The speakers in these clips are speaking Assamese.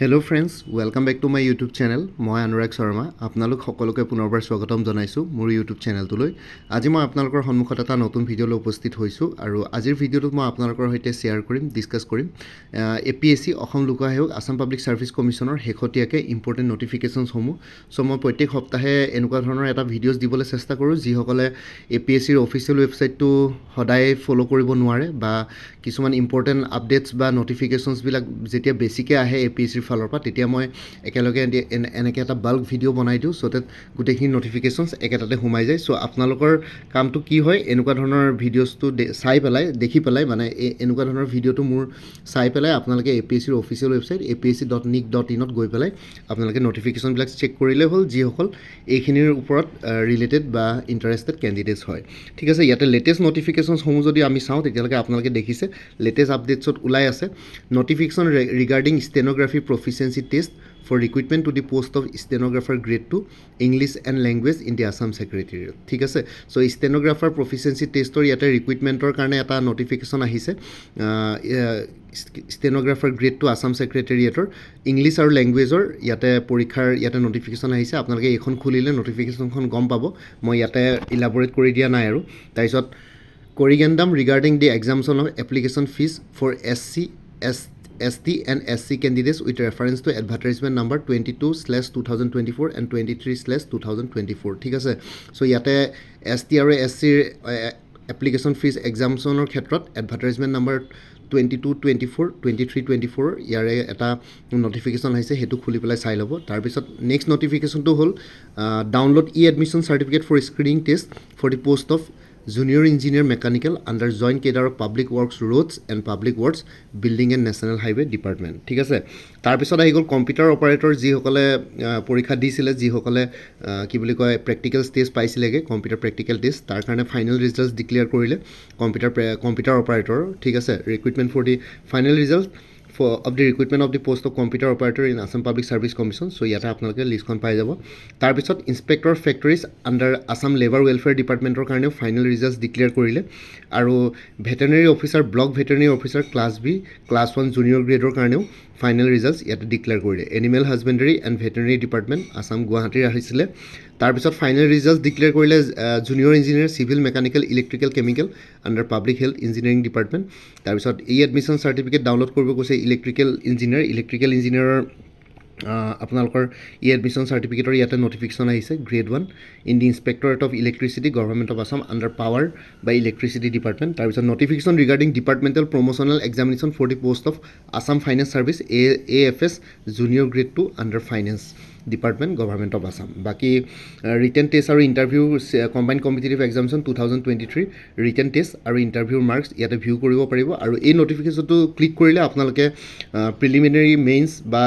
Hello' friends, welcome back to my YouTube channel. মই অনুৰাগ শৰ্মা। আপোনালোক সকলোকে পুনৰবাৰ স্বাগতম জনাইছোঁ মোৰ ইউটিউব চেনেলটোলৈ। আজি মই আপোনালোকৰ সন্মুখত এটা নতুন ভিডিঅ'লৈ উপস্থিত হৈছোঁ আৰু আজিৰ ভিডিঅ'টোত মই আপোনালোকৰ সৈতে শ্বেয়াৰ কৰিম, ডিছকাছ কৰিম APSC অসম লোক আয়োগ আছাম পাব্লিক ছাৰ্ভিচ কমিশ্যনৰ শেহতীয়াকৈ ইম্পৰ্টেণ্ট নটিফিকেশ্যনসমূহ। চ' মই প্ৰত্যেক সপ্তাহে এনেকুৱা ধৰণৰ এটা ভিডিঅ'জ দিবলৈ চেষ্টা কৰোঁ যিসকলে APSCৰ অফিচিয়েল ৱেবছাইটটো সদায় ফ'ল' কৰিব নোৱাৰে বা কিছুমান ইম্পৰ্টেণ্ট আপডেটছ বা নটিফিকেশ্যনছবিলাক যেতিয়া বেছিকৈ আহে APSCৰ ফালৰ পৰা, তেতিয়া মই একেলগে এনেকৈ এটা বাল্ক ভিডিঅ' বনাই দিওঁ চ' ডেট গোটেইখিনি নটিফিকেশ্যনছ একেটাতে সোমাই যায়। চ' আপোনালোকৰ কামটো কি হয়, এনেকুৱা ধৰণৰ ভিডিঅ'জটো দেখি পেলাই মানে এনেকুৱা ধৰণৰ ভিডিঅ'টো মোৰ চাই পেলাই আপোনালোকে APSCৰ অফিচিয়েল ৱেবছাইট apsc.nic.in গৈ পেলাই আপোনালোকে নটিফিকেশ্যনবিলাক চেক কৰিলে হ'ল, যিসকল এইখিনিৰ ওপৰত ৰিলেটেড বা ইণ্টাৰেষ্টেড কেণ্ডিডেটছ হয়। ঠিক আছে, ইয়াতে লেটেষ্ট নটিফিকেশ্যনছসমূহ যদি আমি চাওঁ তেতিয়ালৈকে আপোনালোকে দেখিছে লেটেষ্ট আপডেটছত ওলাই আছে notification regarding stenography proficiency test for recruitment to the post of stenographer grade 2 English and language in the Assam secretariat. ঠিক আছে, চ' ষ্টেনোগ্ৰাফাৰ প্ৰফিচিয়েঞ্চি টেষ্টৰ ইয়াতে ৰিক্ৰুইটমেণ্টৰ কাৰণে এটা নটিফিকেশ্যন আহিছে। ষ্টেনোগ্ৰাফাৰ গ্ৰেড 2 আছাম ছেক্ৰেটেৰিয়েটৰ ইংলিছ আৰু লেংগুৱেজৰ ইয়াতে নটিফিকেশ্যন আহিছে। আপোনালোকে এইখন খুলিলে নটিফিকেশ্যনখন গম পাব, মই ইয়াতে ইলাবৰেট কৰি দিয়া নাই আৰু। তাৰপিছত corrigendum regarding the exemption of application fees for ST and SC candidates with reference to advertisement number 22/2024 and 23/2024. ঠিক আছে, চ' ইয়াতে ST আৰু SCৰ এপ্লিকেশ্যন ফিজ এক্সামছনৰ ক্ষেত্ৰত এডভাৰ্টাইজমেণ্ট নাম্বাৰ 22/24, 23/24 ইয়াৰে এটা নটিফিকেশ্যন আহিছে, সেইটো খুলি পেলাই চাই ল'ব। তাৰপিছত নেক্সট নটিফিকেশ্যনটো হ'ল download admission certificate for screening test for the post of junior engineer mechanical under joint cadre of public works roads and public works building and national highway department. ঠিক আছে, তাৰপিছত আহি গ'ল কম্পিউটাৰ অপাৰেটৰ, যিসকলে পৰীক্ষা দিছিলে, যিসকলে কি বুলি কয় প্ৰেক্টিকেল ষ্টেজ পাইছিলেগৈ, কম্পিউটাৰ প্ৰেক্টিকেল টেষ্ট, তাৰ কাৰণে ফাইনেল ৰিজাল্ট ডিক্লেয়াৰ কৰিলে কম্পিউটাৰ অপাৰেটৰৰ। ঠিক আছে, recruitment for the final result of the recruitment of the post of computer operator in Assam Public Service Commission. So ইয়াতে আপোনালোকে লিষ্টখন পাই যাব। তাৰপিছত inspector factories under Assam labour welfare ডিপাৰ্টমেণ্টৰ কাৰণেও ফাইনেল ৰিজাল্ট ডিক্লেয়াৰ কৰিলে আৰু veterinary officer block veterinary officer class B class 1 junior গ্ৰেডৰ কাৰণেও ফাইনেল ৰিজাল্ট ইয়াতে ডিক্লেয়াৰ কৰিলে। Animal husbandry and veterinary department Assam গুৱাহাটীৰ আহিছিলে। তাৰপিছত ফাইনেল ৰিজাল্ট ডিক্লেয়াৰ কৰিলে junior engineer civil mechanical electrical chemical under public health engineering department. তাৰপিছত এডমিশ্যন চাৰ্টিফিকেট ডাউনলোড কৰিব কৈছে ইলেক্ট্ৰিকেল ইঞ্জিনিয়াৰৰ আপোনালোকৰ এডমিশ্যন চাৰ্টিফিকেটৰ ইয়াতে নটিফিকেশ্যন আহিছে grade 1 in the inspectorate of electricity government of Assam under power by electricity department. তাৰপিছত notification regarding departmental promotional examination for the post of Assam finance service AFS junior grade 2 under finance department government of Assam. বাকী ৰিটেন টেষ্ট আৰু interview combined competitive examination 2023 written test আৰু ইণ্টাৰভিউৰ মাৰ্কছ ইয়াতে ভিউ কৰিব পাৰিব আৰু এই নটিফিকেশ্যনটো ক্লিক কৰিলে আপোনালোকে প্ৰিলিমিনেৰী মেইনছ বা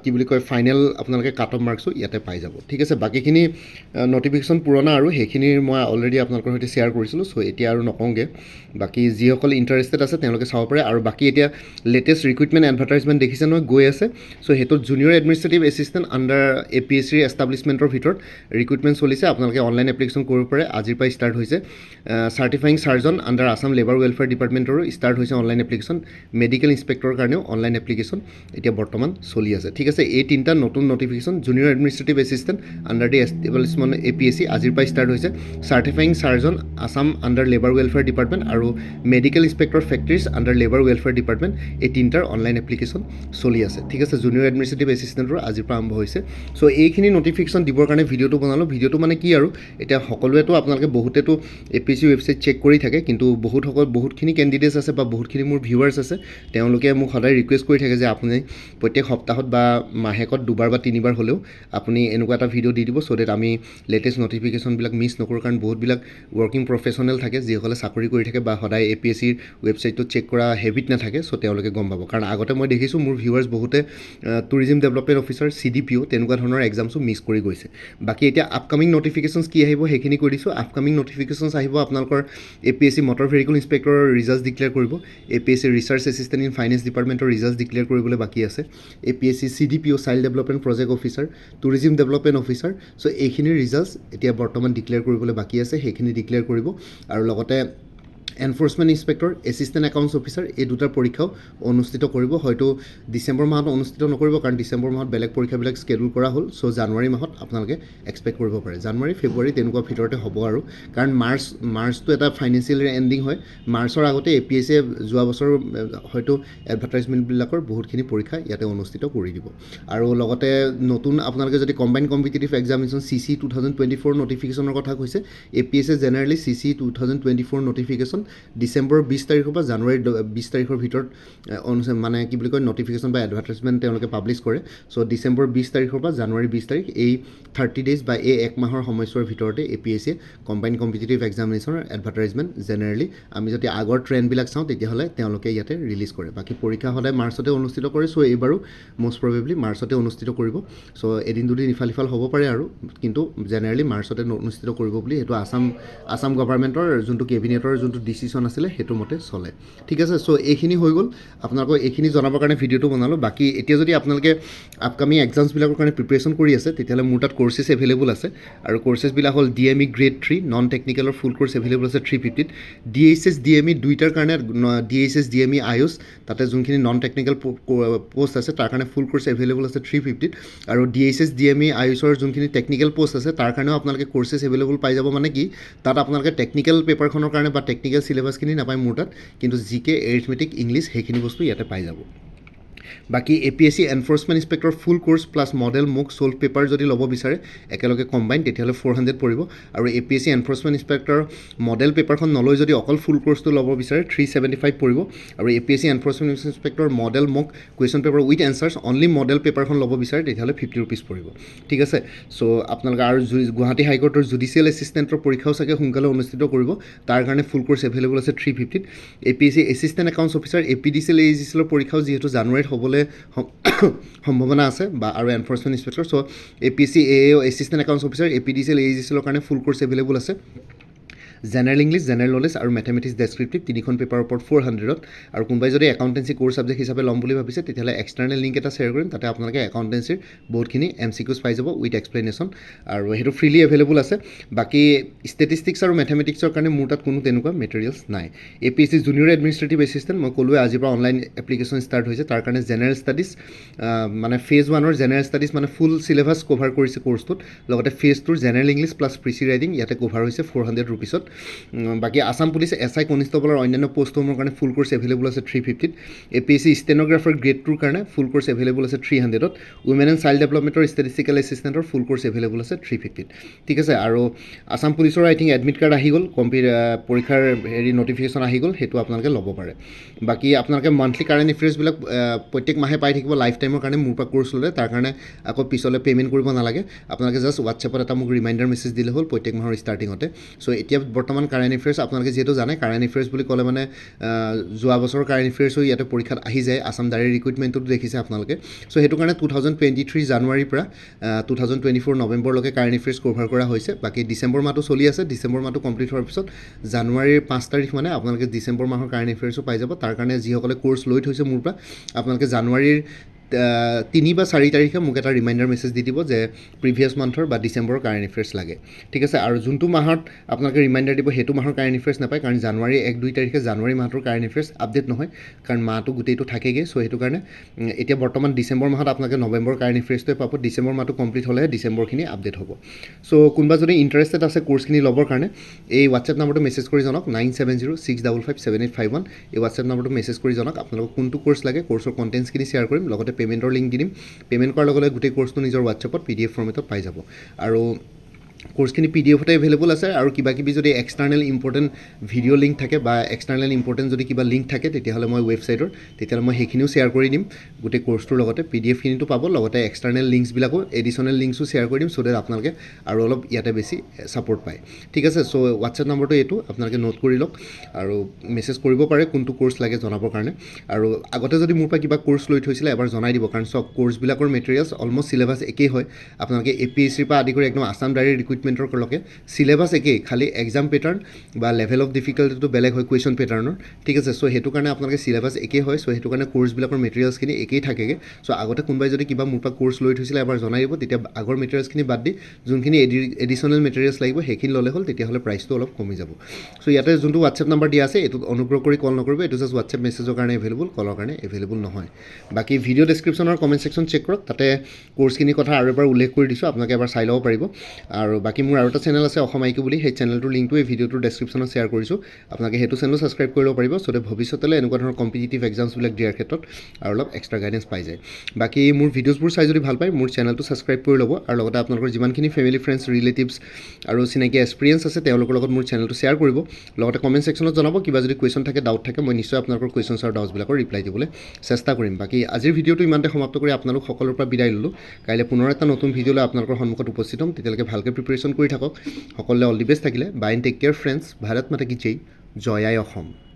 কি বুলি কয় ফাইনেল আপোনালোকে কাট অফ মাৰ্কছো ইয়াতে পাই যাব। ঠিক আছে, বাকীখিনি নটিফিকেশ্যন পুৰণা আৰু সেইখিনি মই অলৰেডি আপোনালোকৰ সৈতে শ্বেয়াৰ কৰিছিলোঁ, চ' এতিয়া আৰু নকওঁগৈ। বাকী যিসকল ইণ্টাৰেষ্টেড আছে তেওঁলোকে চাব পাৰে। আৰু বাকী এতিয়া লেটেষ্ট ৰিক্ৰুইটমেণ্ট এডভাৰ্টাইজমেণ্ট দেখিছে নহয় গৈ আছে, চ' সেইটোত জুনিয়ৰ এডমিনিষ্ট্ৰেটিভ এছিষ্টেণ্ট আণ্ডাৰ APSCৰ এষ্টাব্লিছমেণ্টৰ ভিতৰত ৰিক্ৰুইটমেণ্ট চলিছে। আপোনালোকে অনলাইন এপ্লিকেশ্যন কৰিব পাৰে, আজিৰ পৰা ষ্টাৰ্ট হৈছে। Certifying surgeon under Assam labour welfare ডিপাৰ্টমেণ্টৰো ষ্টাৰ্ট হৈছে অনলাইন এপ্লিকেশ্যন। মেডিকেল ইনস্পেক্টৰৰ কাৰণেও অনলাইন এপ্লিকেশ্যন এতিয়া বৰ্তমান চলি আছে। ঠিক আছে, এই তিনিটা নতুন notification junior administrative assistant under the establishment APSC আজিৰ পৰা ষ্টাৰ্ট হৈছে। Certifying surgeon Assam under labour welfare department আৰু medical inspector factories under labour welfare department, এই তিনিটাৰ অনলাইন এপ্লিকেশ্যন চলি আছে। ঠিক আছে, জুনিয়ৰ এডমিনিষ্ট্ৰেটিভ এছিষ্টেণ্টৰ আজিৰ পৰা আৰম্ভ হৈছে। চ' এইখিনি নটিফিকেশ্যন দিবৰ কাৰণে ভিডিঅ'টো বনালোঁ। ভিডিঅ'টো মানে কি আৰু, এতিয়া সকলোৱেতো আপোনালোকে বহুতেতো APSC ৱেবছাইট চেক কৰি থাকে, কিন্তু বহুতখিনি কেণ্ডিডেটছ আছে বা বহুতখিনি মোৰ ভিউৱাৰ্ছ আছে, তেওঁলোকে মোক সদায় ৰিকুৱেষ্ট কৰি থাকে যে আপুনি প্ৰত্যেক সপ্তাহত বা মাহেকত 2বাৰ বা 3বাৰ হ'লেও আপুনি এনেকুৱা এটা ভিডিঅ' দি দিব, চ' ডেট আমি লেটেষ্ট নটিফিকেশ্যনবিলাক মিছ নকৰোঁ। কাৰণ বহুতবিলাক ৱৰ্কিং প্ৰফেশ্যনেল থাকে যিসকলে চাকৰি কৰি থাকে বা সদায় APSCৰ ৱেবছাইটটো চেক কৰা হেবিট নাথাকে, চ' তেওঁলোকে গম পাব। কাৰণ আগতে মই দেখিছোঁ মোৰ ভিউৱাৰ্ছ বহুতে টুৰিজিম ডেভেলপমেণ্ট অফিচাৰ CDPO তেনেকুৱা ধৰণৰ এক্সামছো মিছ কৰি গৈছে। বাকী এতিয়া আপকামিং নটিফিকেশ্যনছ কি আহিব সেইখিনি কৈ দিছোঁ। আপকামিং নটিফিকেশ্যনছ আহিব আপোনালোকৰ APSC মটৰ ভেহিকল ইনস্পেক্টৰৰ ৰিজাল্ট ডিক্লেয়াৰ কৰিব, APSC research assistant in finance ডিপাৰ্টমেণ্টৰ ৰিজাল্ট ডিক্লেয়াৰ কৰিবলৈ বাকী আছে, APSC CDPO child development project officer, tourism development officer. So' এইখিনিৰ ৰিজাল্টছ এতিয়া বৰ্তমান ডিক্লেয়াৰ কৰিবলৈ বাকী আছে, সেইখিনি ডিক্লেয়াৰ কৰিব। আৰু লগতে enforcement inspector, assistant accounts officer এই দুটাৰ পৰীক্ষাও অনুষ্ঠিত কৰিব। হয়তো ডিচেম্বৰ মাহত অনুষ্ঠিত নকৰিব, কাৰণ ডিচেম্বৰ মাহত বেলেগ পৰীক্ষাবিলাক স্কেডুল কৰা হ'ল। চ' জানুৱাৰী মাহত আপোনালোকে এক্সপেক্ট কৰিব পাৰে, জানুৱাৰী ফেব্ৰুৱাৰী তেনেকুৱা ভিতৰতে হ'ব আৰু, কাৰণ মাৰ্চটো এটা ফাইনেন্সিয়েল এণ্ডিং হয়। মাৰ্চৰ আগতে APSC যোৱা বছৰ হয়তো এডভাৰটাইজমেণ্টবিলাকৰ বহুতখিনি পৰীক্ষা ইয়াতে অনুষ্ঠিত কৰি দিব। আৰু লগতে নতুন আপোনালোকে যদি কম্বাইন কম্পিটিটিভ এক্সামিনেশ্যন CC 2024 নটিফিকেশ্যনৰ কথা কৈছে, APSC generally CC 2024 notification December 20 তাৰিখৰ পৰা জানুৱাৰী 20 তাৰিখৰ ভিতৰত মানে কি বুলি কয় নটিফিকেশ্যন বা এডভাৰটাইজমেণ্ট তেওঁলোকে পাব্লিছ কৰে। চ' ডিচেম্বৰ 20 তাৰিখৰ পৰা জানুৱাৰী 20 তাৰিখ এই 30 ডেইজ বা এই এক মাহৰ সময়ছোৱাৰ ভিতৰতে APSC কম্বাইন কম্পিটিটিভ এক্সামিনেশ্যনৰ এডভাৰটাইজমেণ্ট জেনেৰেলি আমি যদি আগৰ ট্ৰেণ্ডবিলাক চাওঁ তেতিয়াহ'লে তেওঁলোকে ইয়াতে ৰিলিজ কৰে। বাকী পৰীক্ষা সদায় মাৰ্চতে অনুষ্ঠিত কৰে। চ' এইবাৰো মষ্ট প্ৰবেবলি মাৰ্চতে অনুষ্ঠিত কৰিব। চ' এদিন দুদিন ইফাল সিফাল হ'ব পাৰে আৰু, কিন্তু জেনেৰেলি মাৰ্চতে অনুষ্ঠিত কৰিব বুলি সেইটো আসাম গভৰ্ণমেণ্টৰ যোনটো কেবিনেটৰ যোনটো ডিচিশ্যন আছিলে সেইটো মতে চলে। ঠিক আছে, চ' এইখিনি হৈ গ'ল। আপোনালোকক এইখিনি জনাবৰ কাৰণে ভিডিঅ'টো বনালোঁ। বাকী এতিয়া যদি আপোনালোকে আপকামিং এক্সামছবিলাকৰ কাৰণে প্ৰিপেৰেশ্যন কৰি আছে তেতিয়াহ'লে মোৰ তাত কৰ্চেছ এভেইলেবল আছে, আৰু কৰ্চেছবিলাক হ'ল DME গ্ৰেড 3 নন টেকনিকেলৰ ফুল কৰ্চ এভেইলেবল আছে 350ত। DHS DME দুইটাৰ কাৰণে DHS DME IOS তাতে যোনখিনি নন টেকনিকেল পষ্ট আছে তাৰ কাৰণে ফুল কৰ্চ এভেইলেবল আছে 350ত। আৰু DHS DME IOSৰ যোনখিনি টেকনিকেল পষ্ট আছে তাৰ কাৰণেও আপোনালোকে কৰ্চেছ এভেইলেবল পাই যাব। মানে কি তাত আপোনালোকে টেকনিকেল পেপাৰখনৰ কাৰণে বা টেকনিকেল চিলেবাছখিনি নাপায় মোৰ তাত, কিন্তু GK এৰিথমেটিক ইংলিছ সেইখিনি বস্তু ইয়াতে পাই যাব। বাকী APSC এনফৰ্চমেণ্ট ইনস্পেক্টৰ ফুল কোৰ্চ প্লাছ মডেল মোক ছল্ভ পেপাৰ যদি ল'ব বিচাৰে একেলগে কম্বাইন তেতিয়াহ'লে 400 পৰিব। আৰু APSC এনফৰ্চমেণ্ট ইনস্পেক্টৰ মডেল পেপাৰখন নলৈ যদি অকল ফুল কোৰ্চটো ল'ব বিচাৰে 375 পৰিব। আৰু APSC এনফৰ্চমেণ্ট ইনস্পেক্টৰ মডেল মোক question paper with answers only model পেপাৰখন ল'ব বিচাৰে তেতিয়াহ'লে 50 ৰুপিজ পৰিব। ঠিক আছে, চ' আপোনালোকে আৰু গুৱাহাটী হাইকোৰ্টৰ জুডিচিয়েল এছিষ্টেণ্টৰ পৰীক্ষাও চাগে সোনকালে অনুষ্ঠিত কৰিব, তাৰ কাৰণে ফুল কোৰ্চ এভেইলেবল আছে 350ত। APSC assistant accounts officer APDCL AAGCL পৰীক্ষাও যিহেতু জানুৱাৰীত হ'বলৈ সম্ভাৱনা আছে বা আৰু এনফৰ্চমেণ্ট ইনস্পেক্টৰ। চ' APSC AAO assistant accounts officer APDCL AAGCLৰ কাৰণে ফুল কোৰ্চ এভেইলেবল আছে। জেনেৰেল ইংলিছ, জেনেৰেল নলেজ আৰু মেথমেটিক্স ডেছক্ৰিপটিভ তিনিখন পেপাৰৰ ওপৰত 400ত। আৰু কোনোবাই যদি একাউণ্টেঞ্চি কোৰ্চ ছাবজেক্ট হিচাপে ল'ম বুলি ভাবিছে তেতিয়াহ'লে এক্সটাৰ্নেল লিংক এটা শ্বেয়াৰ কৰিম, তাতে আপোনালোকে একাউণ্টেঞ্চিৰ বহুতখিনি MCQs পাই যাব উইথ এক্সপ্লেনেশ্যন, আৰু সেইটো ফ্ৰীলি এভেইলেবল আছে। বাকী ষ্টেটিষ্টিক্স আৰু মেথমেটিক্সৰ কাৰণে মোৰ তাত কোনো তেনেকুৱা মেটেৰিয়েলছ নাই। APSC জুনিয়ৰ এডমিনিষ্ট্ৰেটিভ এছিষ্টেণ্ট মই ক'লোৱে আজিৰ পৰা অনলাইন এপ্লিকেশ্যন ষ্টাৰ্ট হৈছে, তাৰ কাৰণে জেনেৰেল ষ্টাডিজ মানে ফেজ 1ৰ জেনেৰেল ষ্টাডিজ মানে ফুল চিলেবাছ কভাৰ কৰিছে কোৰ্চটোত, লগতে ফেজ 2ৰ general English plus precis writing ইয়াতে কভাৰ হৈছে 400 ৰুপিছত। বাকী আসাম পুলিচ SI কনিষ্টবলৰ অন্যান্য পষ্টসমূহৰ কাৰণে ফুল কোৰ্চ এভেইলেবল আছে 350ত। APSC ষ্টেন'গ্ৰাফাৰ গ্ৰেড 2ৰ কাৰণে ফুল কোৰ্চ এভেইলেবল আছে 300ত। উইমেন এণ্ড চাইল্ড ডেভেলপমেণ্টৰ ষ্টেটিষ্টিকেল এছিষ্টেণ্টৰ ফুল কোৰ্চ এভেইলেবল আছে 350ত। ঠিক আছে, আৰু আসাম পুলিচৰ আই থিংক এডমিট কাৰ্ড আহি গ'ল, পৰীক্ষাৰ নটিফিকেশ্যন আহি গ'ল, সেইটো আপোনালোকে ল'ব পাৰে। বাকী আপোনালোকে মান্থলি কাৰেণ্ট এফেয়াৰ্ছবিলাক প্ৰত্যেক মাহে পাই থাকিব লাইফ টাইমৰ কাৰণে মোৰ পৰা কোৰ্চ ল'লে, তাৰ কাৰণে আকৌ পিছলৈ পে'মেণ্ট কৰিব নালাগে। আপোনালোকে জাষ্ট হোৱাটছএপত এটা মোক ৰিমাইণ্ডাৰ মেছেজ দিলে হ'ল প্ৰত্যেক মাহৰ ষ্টাৰ্টিঙতে। চ' এতিয়া বৰ্তমান কাৰেণ্ট এফেয়াৰ্ছ আপোনালোকে যিহেতু জানে, কাৰেণ্ট এফেয়াৰ্ছ বুলি ক'লে মানে যোৱা বছৰৰ কাৰেণ্ট এফেয়াৰ্ছো ইয়াতে পৰীক্ষাত আহি যায়, আসাম ডাইৰেক্ট ৰিক্ৰুইটমেণ্টতো দেখিছে আপোনালোকে। চ' সেইটো কাৰণে 2023 জানুৱাৰীৰ পৰা 2024 নৱেম্বৰলৈকে কাৰেণ্ট এফেয়াৰ্ছ কভাৰ কৰা হৈছে। বাকী ডিচেম্বৰ মাহটো চলি আছে, ডিচেম্বৰ মাহটো কমপ্লিট হোৱাৰ পিছত জানুৱাৰীৰ 5 তাৰিখ মানে আপোনালোকে ডিচেম্বৰ মাহৰ কাৰেণ্ট এফেয়াৰ্ছো পাই যাব। তাৰ কাৰণে যিসকলে কোৰ্চ লৈ থৈছে মোৰ পৰা আপোনালোকে জানুৱাৰীৰ 3 বা 4 তাৰিখে মোক এটা ৰিমাইণ্ডাৰ মেছেজ দি দিব যে প্ৰিভিয়াছ মান্থৰ বা ডিচেম্বৰৰ কাৰেণ্ট এফেয়াৰ্ছ লাগে। ঠিক আছে, আৰু যোনটো মাহত আপোনালোকে ৰিমাইণ্ডাৰ দিব সেইটো মাহৰ কাৰেণ্ট এফেয়াৰ্ছ নাপায়, কাৰণ জানুৱাৰী 1-2 তাৰিখে জানুৱাৰী মাহটোৰ কাৰেণ্ট এফেয়াৰ্ছ আপডেট নহয়, কাৰণ মাহটো গোটেইটো থাকেগৈ। চ' সেইটো কাৰণে এতিয়া বৰ্তমান ডিচেম্বৰ মাহত আপোনালোকে নৱেম্বৰ কাৰেণ্ট এফেয়াৰ্ছটোৱে পাব, ডিচেম্বৰ মাহটো কমপ্লিট হ'লেহে ডিচেম্বৰখিনি আপডেট হ'ব। চ' কোনোবা যদি ইণ্টাৰেষ্টেড আছে কোৰ্চখিনি ল'বৰ কাৰণে এই হোৱাটছএপ নম্বৰটো মেছেজ কৰি জনাওক 9706557851। এই হোৱাটছএপ নম্বৰটো মেছেজ কৰি জনাওক আপোনালোকক কোনটো কোৰ্চ লাগে, কোৰ্চৰ কণ্টেণ্টছখিনি শ্বেয়াৰ কৰিম, লগতে পে'মেণ্টৰ লিংক দি দিম। পে'মেণ্ট কৰাৰ লগে লগে গোটেই কোৰ্চটো নিজৰ হোৱাটছএপত PDF ফৰ্মেটত পাই যাব। আৰু কোৰ্চখিনি PDFতে এভেইলেবল আছে, আৰু কিবা কিবি যদি এক্সটাৰ্নেল ইম্পৰ্টেণ্ট ভিডিঅ' লিংক থাকে বা এক্সটাৰ্নেল ইম্পৰ্টেণ্ট যদি কিবা লিংক থাকে তেতিয়াহ'লে মই ৱেবছাইটৰ তেতিয়াহ'লে মই সেইখিনিও শ্বেয়াৰ কৰি দিম গোটেই কোৰ্চটোৰ লগতে। PDFখিনিটো পাব, লগতে এক্সটাৰ্নেল লিংকছবিলাকো এডিশ্যনেল লিংকছো শ্বেয়াৰ কৰি দিম, চ' ডেট আপোনালোকে আৰু অলপ ইয়াতে বেছি ছাপৰ্ট পায়। ঠিক আছে, চ' হোৱাটছএপ নম্বৰটো এইটো আপোনালোকে নোট কৰি লওক আৰু মেছেজ কৰিব পাৰে কোনটো কোৰ্চ লাগে জনাবৰ কাৰণে। আৰু আগতে যদি মোৰ পৰা কিবা কোৰ্চ লৈ থৈছিলে এবাৰ জনাই দিব, কাৰণ চব কোৰ্চবিলাকৰ মেটেৰিয়েলছ অলম'ষ্ট চিলেবাছ একেই হয়। আপোনালোকে APSCৰ পৰা আদি কৰি একদম আসাম ডাইৰেক্ট ইকুইপমেণ্টৰ লগে চিলেবাছ একেই, খালি এক্সাম পেটাৰ্ণ বা লেভেল অফ ডিফিকাল্টিটো বেলেগ হয় কুৱেশ্যন পেটাৰ্ণৰ, ঠিক আছে। চ' সেইটো কাৰণে আপোনালোকে চিলেবাছ একেই হয়, চ' সেইটো কাৰণে কোৰ্চবিলাকৰ মেটেৰিয়েলছখিনি একেই থাকেগৈ। চ' আগতে কোনোবাই যদি কিবা মোৰ পৰা কোৰ্চ লৈ থৈছিলে এবাৰ জনাই দিব, তেতিয়া আগৰ মেটেৰিয়েলছখিনি বাদ দি যোনখিনি এডিশ্যনেল মেটেৰিয়েলছ লাগিব সেইখিনি ল'লে হ'ল, তেতিয়াহ'লে প্ৰাইচটো অলপ কমি যাব। চ' ইয়াতে যোনটো হোৱাটছএপ নাম্বাৰ দিয়া আছে এইটোত অনুগ্ৰহ কৰি কল নকৰিব, এইটো জাষ্ট হোৱাটছএপ মেছেজৰ কাৰণে এভেইলেবল, কলৰ কাৰণে এভেইলেবল নহয়। বাকী ভিডিঅ' ডেছক্ৰিপশ্যনৰ কমেণ্ট ছেকশ্যন চেক কৰক, তাতে কোৰ্চখিনিৰ কথা আৰু এবাৰ উল্লেখ কৰি দিছোঁ, আপোনালোকে এবাৰ চাই ল'ব পাৰিব। আৰু বাকী মোৰ আৰু এটা চেনেল আছে অসম আইকিউ বুলি, সেই চেনেলটোৰ লিংকটো এই ভিডিঅ'টোৰ ডেছক্ৰিপশ্যনত শ্বেয়াৰ কৰিছোঁ, আপোনালোকে সেইটো চেনেলো ছাবস্ক্ৰাইব কৰি ল'ব পাৰিব, যাতে ভৱিষ্যতলৈ এনেকুৱা ধৰণৰ কম্পিটিটিভ এক্সামছবিলাক দিয়াৰ ক্ষেত্ৰত আৰু অলপ এক্সট্ৰা গাইডেঞ্চ পাই যায়। বাকী মোৰ ভিডিঅ'ছবোৰ চাই যদি ভাল পায় মোৰ চেনেলটো ছাবস্ক্ৰাইব কৰি ল'ব, আৰু লগতে আপোনালোকৰ যিমানখিনি ফেমিলি ফ্ৰেণ্ডছ ৰিলেটিভছ আৰু চিনাকি এক্সপিৰিয়েঞ্চ আছে তেওঁলোকৰ লগত মোৰ চেনেলটো শ্বেয়াৰ কৰিব। লগতে কমেণ্ট ছেকশ্যনত জনাব কিবা যদি কুৱেশ্যন থাকে, ডাউট থাকে, মই নিশ্চয় আপোনালোকৰ কুৱেশ্যনছ আৰু ডাউটছবিলাকৰ ৰিপ্লাই দিবলৈ চেষ্টা কৰিম। বাকী আজিৰ ভিডিঅ'টো ইমানতে সমাপ্ত কৰি আপোনালোক সকলোৰ পৰা বিদায় ল'লোঁ। কাইলৈ পুনৰ এটা নতুন ভিডিঅ' লৈ আপোনালোকৰ সন্মুখত উপস্থিত হ'ম, তেতিয়ালৈকে ভালকৈ প্ৰিপেৰেশ্যন কৰি থাকক। সকলোৱে অল দি বেষ্ট থাকিলে। Bye and take care friends. Bharat Mata কি জয়, জয় আই অসম।